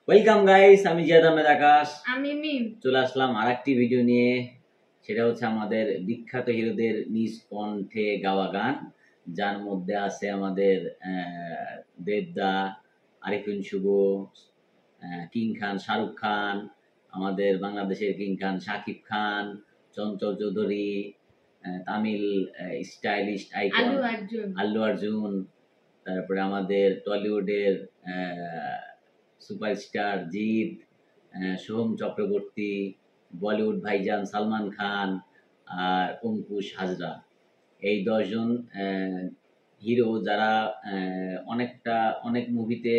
Welcome guys, আমি জিয়াদ আহমেদ আকাশ। আমি মিম চলে আসলাম আরেকটি ভিডিও নিয়ে। সেটা হচ্ছে আমাদের বিখ্যাত হিরোদের নিজ কণ্ঠে গাওয়া গান, যার মধ্যে আছে আমাদের দেবদা, আরিফিন শুভ, কিং খান শাহরুখ খান, আমাদের বাংলাদেশের কিং খান শাকিব খান, চঞ্চল চৌধুরী, তামিল স্টাইলিস্ট আইকন আল্লু অর্জুন, তারপরে আমাদের টলিউডের সুপারস্টার জিৎ, সোহম চক্রবর্তী, বলিউড ভাইজান সালমান খান আর অঙ্কুশ হাজরা। এই 10 জন হিরো যারা অনেক মুভিতে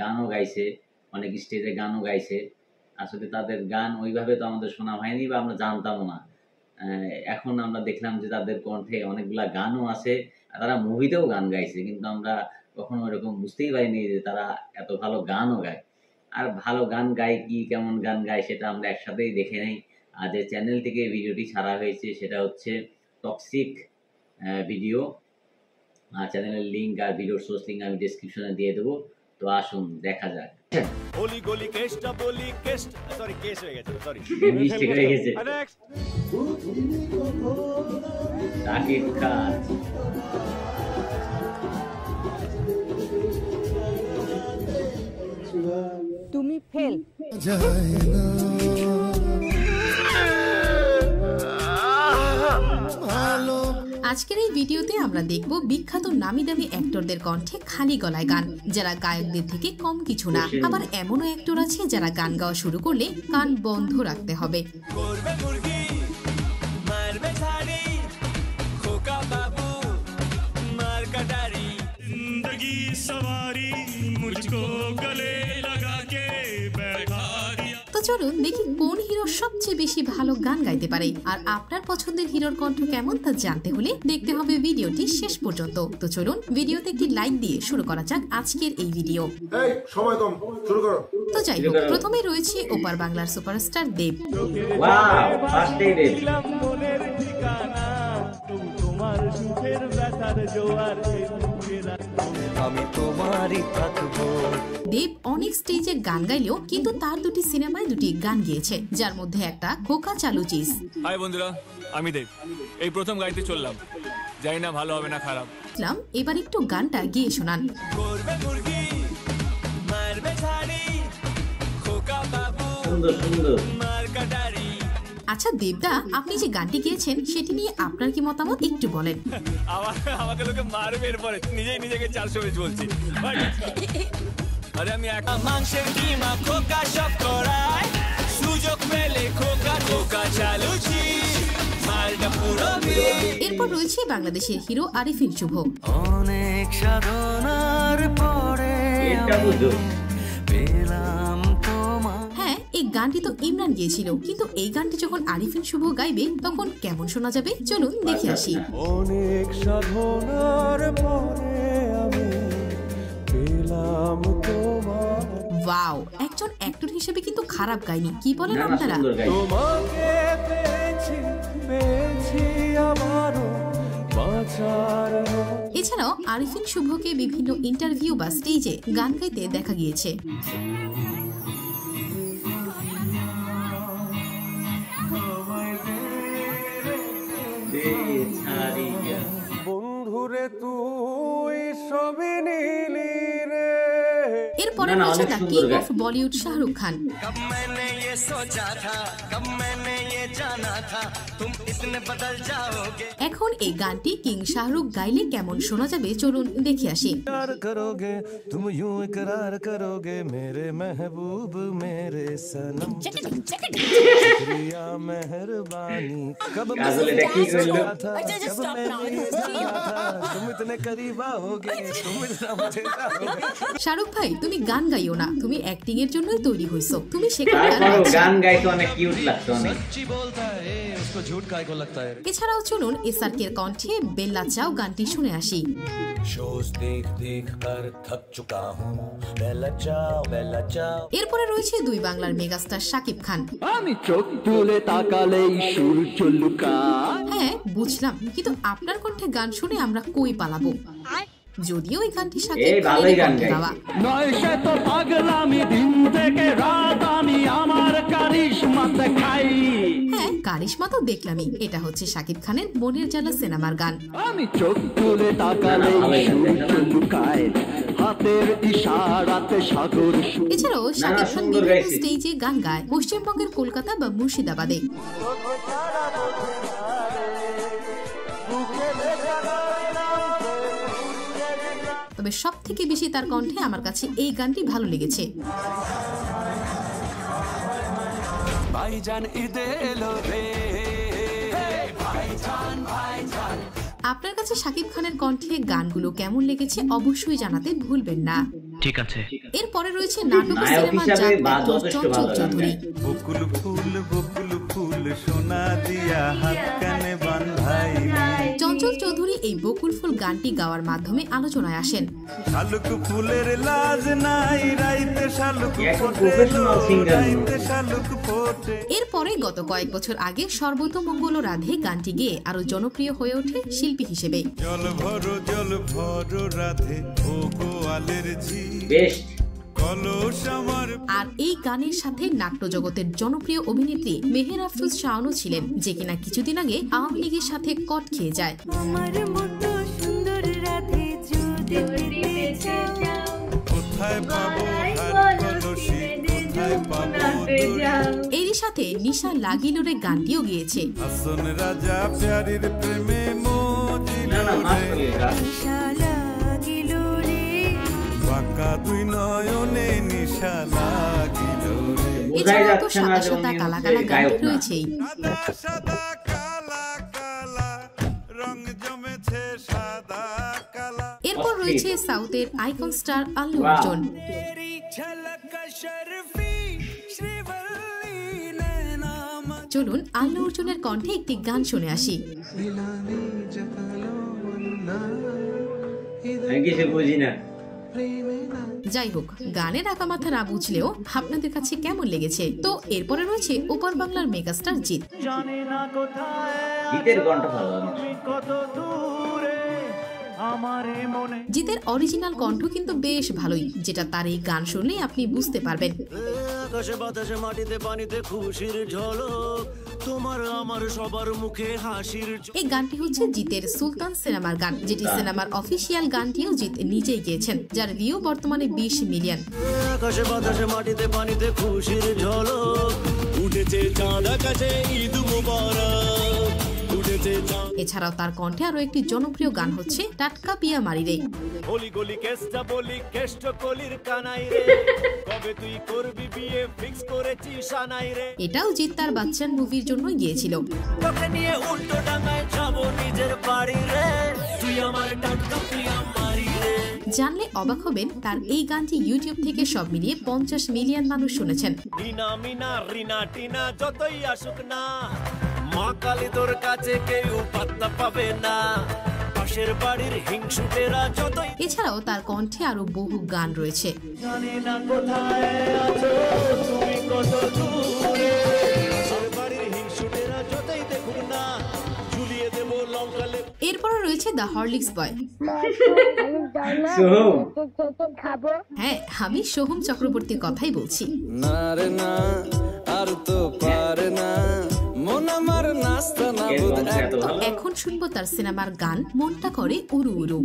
গানও গাইছে, অনেক স্টেজে গানও গাইছে। আসলে তাদের গান ওইভাবে তো আমাদের শোনা হয়নি বা আমরা জানতামও না। এখন আমরা দেখলাম যে তাদের কণ্ঠে অনেকগুলা গানও আছে, তারা মুভিতেও গান গাইছে, কিন্তু আমরা কখনো এরকম বুঝতেই পারিনি যে তারা এত ভালো গানও গায়। আর ভালো গান গায় কি, কেমন গান গায় সেটা আমরা একসাথেই দেখে নেই। আর যে চ্যানেল থেকে ভিডিওটি ছাড়া হয়েছে সেটা হচ্ছে টক্সিক ভিডিও। চ্যানেলের লিঙ্ক আর ভিডিওর সোর্স লিঙ্ক আমি ডেসক্রিপশনে দিয়ে দেবো। তো আসুন দেখা যাক। শাকিব খান, তুমি ফেল। আজকের এই ভিডিওতে আমরা দেখব বিখ্যাত নামি দামি অ্যাক্টরদের কণ্ঠে খালি গলায় গান, যারা গায়কদের থেকে কম কিছু না। আবার এমনও অ্যাক্টর আছে যারা গান গাওয়া শুরু করলে কান বন্ধ রাখতে হবে। তো চলুন দেখি কোন হিরো সবচেয়ে বেশি ভালো গান গাইতে পারে। আর আপনার পছন্দের হিরোর কণ্ঠ কেমন তা জানতে হলে দেখতে হবে ভিডিওটি শেষ পর্যন্ত। তো চলুন ভিডিওতে একটি লাইক দিয়ে শুরু করা যাক আজকের এই ভিডিও। সময় কম, শুরু করো। তো যাই হোক, প্রথমে রয়েছে ওপার বাংলার সুপারস্টার দেব। দেব অনেক স্টেজে গান গাইলেও কিন্তু তার দুটি সিনেমায় দুটি গান গিয়েছে, যার মধ্যে একটা খোকা চালু চিজ। হাই বন্ধুরা, আমি দেব, এই প্রথম গাইতে চললাম, জানি না ভালো হবে না খারাপ। এবার একটু গানটা গিয়ে শোনান। আচ্ছা দেবদা, আপনি যে গানটি গিয়েছেন সেটি নিয়ে আপনার কি মতামত একটু বলেন। আমাকে লোকে মারবে, এরপরে নিজেই নিজেকে 400 বলছি। আরে আমি একটা মাংসের কিমা খোকা সব করাই, সুযোগ পেলে খোকা খোকা চালুছি। এরপর রয়েছে বাংলাদেশের হিরো আরিফিন শুভ। অনেক সাধনার পরে হ্যাঁ, এই গানটি তো ইমরান গিয়েছিল, কিন্তু এই গানটি যখন আরিফিন শুভ গাইবে তখন কেমন শোনা যাবে চলুন দেখে আসি। অনেক সাধনার পরে আমি পেলাম তোমার। ওয়াও, একজন অ্যাক্টর হিসেবে কিন্তু খারাপ গায়নি, কি বলেন আপনারা? তোমাকে পেয়েছি, পেয়েছি আমারও বাঁচার। এছাড়াও আরিফিন শুভকে বিভিন্ন ইন্টারভিউ বা স্টেজে গান গাইতে দেখা গিয়েছে। বন্ধুরে তুই সবই নিলি রে। এরপরে রয়েছে the king of Bollywood Shahrukh Khan. এখন এই গানটি কিং শাহরুখ গাইলে কেমন শোনা যাবে চলুন দেখে আসি। করোগে তুম ইউं ইকরার করোগে মেরে মেহবুব মেরে সনম, শুকরিয়া মেহরবানি, কব এটা কি করলো? तुम इतने करीब आओगे, तुम इतना मुझे चाहोगे। শাহরুখ ভাই, তুমি গান গাইও না, তুমি অ্যাক্টিং এর জন্যই তৈরি হইছো, তুমি সেখানে গান গাইতে অনেক কিউট লাগতো। এছাড়াও চলুন এসআরকে এর কণ্ঠে বেল্লা চাও গানটি শুনে আসি। এরপরে রয়েছে দুই বাংলার মেগাস্টার শাকিব খান। আমি চোখ তুলে তাকালেই সূর্য লুকায়। হ্যাঁ বুঝলাম, কিন্তু আপনার কণ্ঠে গান শুনে আমরা কই পালাবো। যদিও এই গানটি শাকিব এই ভালোই গান খানের গাইছে। গাওয়া। নয় সে তো পাগলামি দিন থেকে রাত আমি আমার কারিশমা দেখাই। হ্যাঁ, কারিশমা তো দেখলামই। এটা হচ্ছে শাকিব খানের মনের জ্বালা সিনেমার গান। আমি চোখ তুলে তাকালে ভালোই গান সূর্য গাইছে। লুকায়, হাতের ইশারাতে সাগর এছাড়াও শাকিব খান সুন্দর বিভিন্ন গাইছে। স্টেজে গান গায় পশ্চিমবঙ্গের কলকাতা বা মুর্শিদাবাদে। তবে সব থেকে বেশি তার কণ্ঠে আমার কাছে এই গানটি ভালো লেগেছে। ভাইজান ঈদে এলো রে, ভাইজান ভাইজান। আপনার কাছে শাকিব খানের কণ্ঠে গানগুলো কেমন লেগেছে অবশ্যই জানাতে ভুলবেন না। ঠিক আছে। এরপরে রয়েছে নাটক ও নায়ক সিনেমার হিসাবে জাত বা actor যথেষ্ট চঞ্চল ভালো গান চৌধুরী। বকুল ফুল সোনা দিয়া হাত কানে বান্ধাইলি, চঞ্চল চৌধুরী এই বকুল ফুল গানটি গাওয়ার মাধ্যমে আলোচনায় আসেন। শালুক ফুলের লাজ নাই, রাইতে শালুক কি একটা ফোটে, professional singer। রাইতে শালুক ফোটে। এরপরে গত কয়েক বছর আগে সর্বতমঙ্গল রাধে গানটি গেয়ে আরো জনপ্রিয় হয়ে ওঠে শিল্পী হিসেবে। জল ভরো রাধে ও গোয়ালের ঝি, বেস্ট। কলস আমার আর এই গানের সাথে নাট্যজগতের জনপ্রিয় অভিনেত্রী মেহের আফরোজ শাওনও ছিলেন, যে কিনা কিছুদিন আগে আওয়ামী লীগের সাথে কট খেয়ে যায়। কোথায় পাবো হাত কলসি, কোথায় পাবো দড়ি। এরই সাথে নিশা লাগিলোরে গানটিও গিয়েছে। হাসন রাজা প্যারির প্রেমে মজিল না না, মাফ রে, করি এটা। বাঁকা দুই নয়নে নিশা লাগিল রে। বোঝাই এছাড়াও তো যাচ্ছে না সাদা যে সাদা উনি কালা হচ্ছে কালা গায়ক গানটি না। রয়েছেই। সাদা সাদা কালা কালা রং জমেছে সাদা কালা। এরপর রয়েছে সাউথের icon star Allu Wow. Arjun. तेरी झलक शर्फी श्रीवल्ली नैना मन। চলুন আল্লু অর্জুনের কণ্ঠে একটি গান শুনে আসি। আমি কিছু বুঝি না। যাই হোক, গানের আঁকামাথা না বুঝলেও আপনাদের কাছে কেমন লেগেছে? তো এরপরে রয়েছে ওপার বাংলার মেগাস্টার জিৎ। গীতের কণ্ঠ ভালো। জিতের অরিজিনাল কণ্ঠ কিন্তু বেশ ভালোই, যেটা তার এই গান শুনলে আপনি বুঝতে পারবেন। আকাশে বাতাসে মাটিতে পানিতে খুশির ঝলক, তোমার আমার সবার মুখে হাসির এই গানটি হচ্ছে জিতের সুলতান সিনেমার গান, যেটি সিনেমার অফিসিয়াল গানটিও জিত নিজেই গেয়েছেন, যার ভিউ বর্তমানে 20 মিলিয়ন। আকাশে বাতাসে মাটিতে পানিতে খুশির ঝলক, উঠেছে চাঁদ আকাশে ঈদ মুবারক, উঠেছে চাঁদ। এছাড়াও তার কণ্ঠে আরো একটি জনপ্রিয় গান হচ্ছে টাটকা পিয়া মারি রে। বলি গলি কেসটা বলি কেষ্ট কলির কানাই রে, কবে তুই করবি বিয়ে ফিক্স করেছি সানাই রে, এটাও জিত তার বাচ্চান মুভির জন্য গিয়েছিল। তোকে নিয়ে উল্টো ডাঙায় যাবো নিজের বাড়ি রে, তুই আমার টাটকা পিয়া মারি রে। জানলে অবাক হবেন, তার এই গানটি ইউটিউব থেকে সব মিলিয়ে 50 মিলিয়ন মানুষ শুনেছেন। রিনা মিনা রিনা টিনা যতই আসুক না, মা কালী তোর কাছে কেউ পাত্তা পাবে না, পাশের বাড়ির হিংসুটেরা যতই। এছাড়াও তার কণ্ঠে আরো বহু গান রয়েছে। জানি না কোথায় আছো তুমি কত দূরে, পাশের বাড়ির হিংসুটেরা যতই দেখুক না, ঝুলিয়ে দেবো লঙ্কা লেবু। এরপরে রয়েছে দ্য হরলিক্স বয়। সোহম। হ্যাঁ, আমি সোহম চক্রবর্তীর কথাই বলছি। না রে না আর তো পারে না, মন আমার নাস্তা না এর বুঝ কণ্ঠ এত ভালো। এখন শুনবো তার সিনেমার গান মনটা করে উড়ু উড়ু।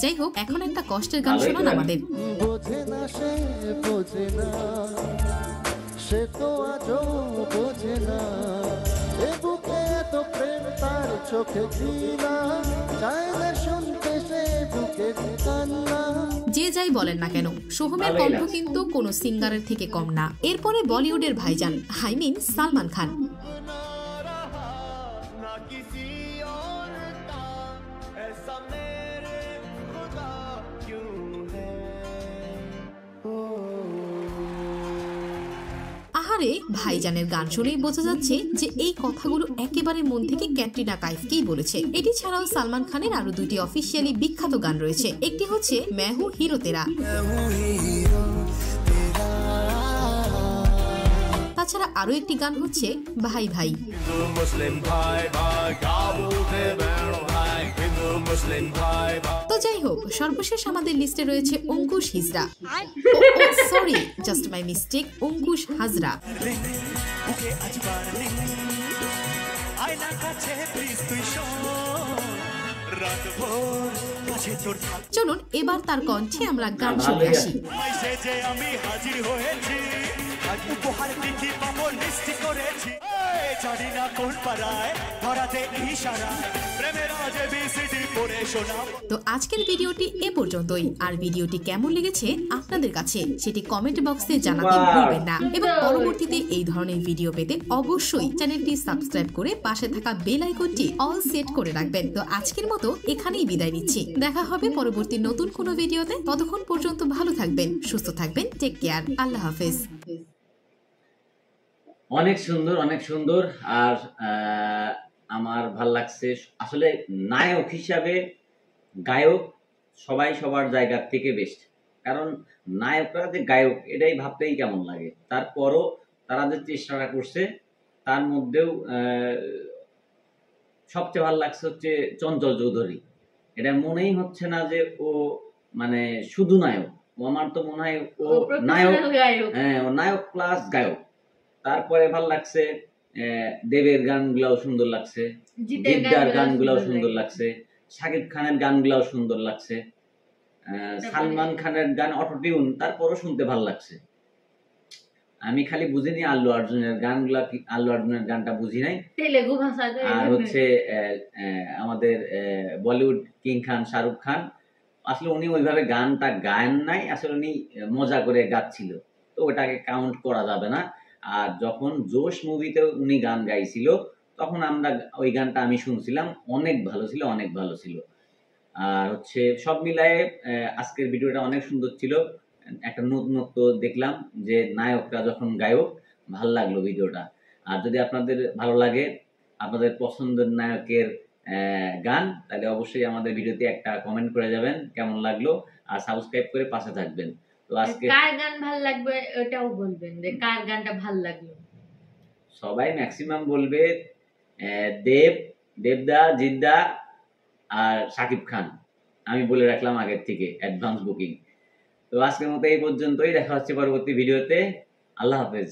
যাই হোক, এখন একটা কষ্টের গান ভালোই শোনান গান। আমাদের। বোঝে না সে বোঝে না, সে তো আজও বোঝে না, এ বুকে এত প্রেম তার চোখে ঘৃণা, চায় না শুনতে সে বুকে কান্না। যে যাই বলেন না কেন, সোহমের ভালোই কণ্ঠ লাগছে। কিন্তু কোনো সিঙ্গারের থেকে কম না। এরপরে বলিউডের ভাইজান, আই মিন সালমান খান। আহারে, ভাইজানের গান শুনেই বোঝা যাচ্ছে যে এই কথাগুলো একেবারে মন থেকে ক্যাটরিনা কাইফকেই বলেছে। এটি ছাড়াও সালমান খানের আরো দুটি অফিসিয়ালি বিখ্যাত গান রয়েছে। একটি হচ্ছে মেহু হিরো তেরা। তাছাড়া আরো একটি গান হচ্ছে ভাই ভাই। হিন্দু মুসলিম ভাই ভাই গাবুতে বেড়ো ভাই হিন্দু মুসলিম ভাই ভাই। তো যাই হোক, সর্বশেষ আমাদের লিস্টে রয়েছে অঙ্কুশ হিজড়া, sorry just my mistake, Ankush Hazra. চলুন এবার তার কণ্ঠে আমরা গান শুনে আসি। আমি হাজির হয়েছি, উপহার দিতে পাবো লিস্ট করেছি, জানি না কোন পাড়ায় ধরাতে ইশারায় প্রেমের আজ বিসিডি পড়ে শোনাব। তো আজকের ভিডিওটি এ পর্যন্তই। আর ভিডিওটি কেমন লেগেছে আপনাদের কাছে সেটি কমেন্ট বক্সে জানাতে ভুলবেন না, এবং পরবর্তীতে এই ধরনের ভিডিও পেতে অবশ্যই চ্যানেলটি সাবস্ক্রাইব করে পাশে থাকা বেল আইকনটি অল সেট করে রাখবেন। তো আজকের মতো এখানেই বিদায় নিচ্ছি, দেখা হবে পরবর্তী নতুন কোনো ভিডিওতে। ততক্ষণ পর্যন্ত ভালো থাকবেন, সুস্থ থাকবেন, টেক কেয়ার, আল্লাহ হাফেজ। অনেক সুন্দর, অনেক সুন্দর। আর আমার ভাল লাগছে আসলে নায়ক হিসাবে গায়ক সবাই সবার জায়গার থেকে বেস্ট, কারণ নায়করা যে গায়ক এটাই ভাবতেই কেমন লাগে। তারপরও তারা যে চেষ্টাটা করছে তার মধ্যেও সবচেয়ে ভালো লাগছে হচ্ছে চঞ্চল চৌধুরী। এটা মনেই হচ্ছে না যে ও মানে শুধু নায়ক, ও আমার তো মনে হয় ও নায়ক, হ্যাঁ ও নায়ক প্লাস গায়ক। তারপরে ভালো লাগছে দেবের গানগুলাও সুন্দর লাগছে, জিদ্দার গানগুলাও সুন্দর লাগছে, শাকিব খানের গানগুলাও সুন্দর লাগছে, সালমান খানের গান অটোটিউন তারপরও শুনতে ভালো লাগছে। আমি খালি বুঝিনি আল্লু অর্জুনের গানগুলা, আল্লু অর্জুনের গানটা বুঝি নাই। তেলেগু ভাষাতে আর হচ্ছে আমাদের বলিউড কিং খান শাহরুখ খান, আসলে উনি ওইভাবে গানটা গান নাই, আসলে উনি মজা করে গাচ্ছিল, তো ওটাকে কাউন্ট করা যাবে না। আর যখন জোশ মুভিতে উনি গান গাইছিল তখন আমরা ওই গানটা আমি শুনছিলাম, অনেক ভালো ছিল, অনেক ভালো ছিল। আর হচ্ছে সব মিলায়ে আজকের ভিডিওটা অনেক সুন্দর ছিল, একটা নতুনত্ব দেখলাম যে নায়করা যখন গায়ক, ভালো লাগলো ভিডিওটা। আর যদি আপনাদের ভালো লাগে আপনাদের পছন্দের নায়কের গান, তাহলে অবশ্যই আমাদের ভিডিওতে একটা কমেন্ট করে যাবেন কেমন লাগলো, আর সাবস্ক্রাইব করে পাশে থাকবেন। তো আজকে কার গান ভালো লাগবে ওটাও বলবেন, যে কার গানটা ভালো লাগলো। সবাই ম্যাক্সিমাম বলবে দেবদা, জিদ্দা আর শাকিব খান, আমি বলে রাখলাম আগের থেকে অ্যাডভান্স বুকিং। তো আজকের মতো এই পর্যন্তই, দেখা হচ্ছে পরবর্তী ভিডিওতে। আল্লাহ হাফেজ।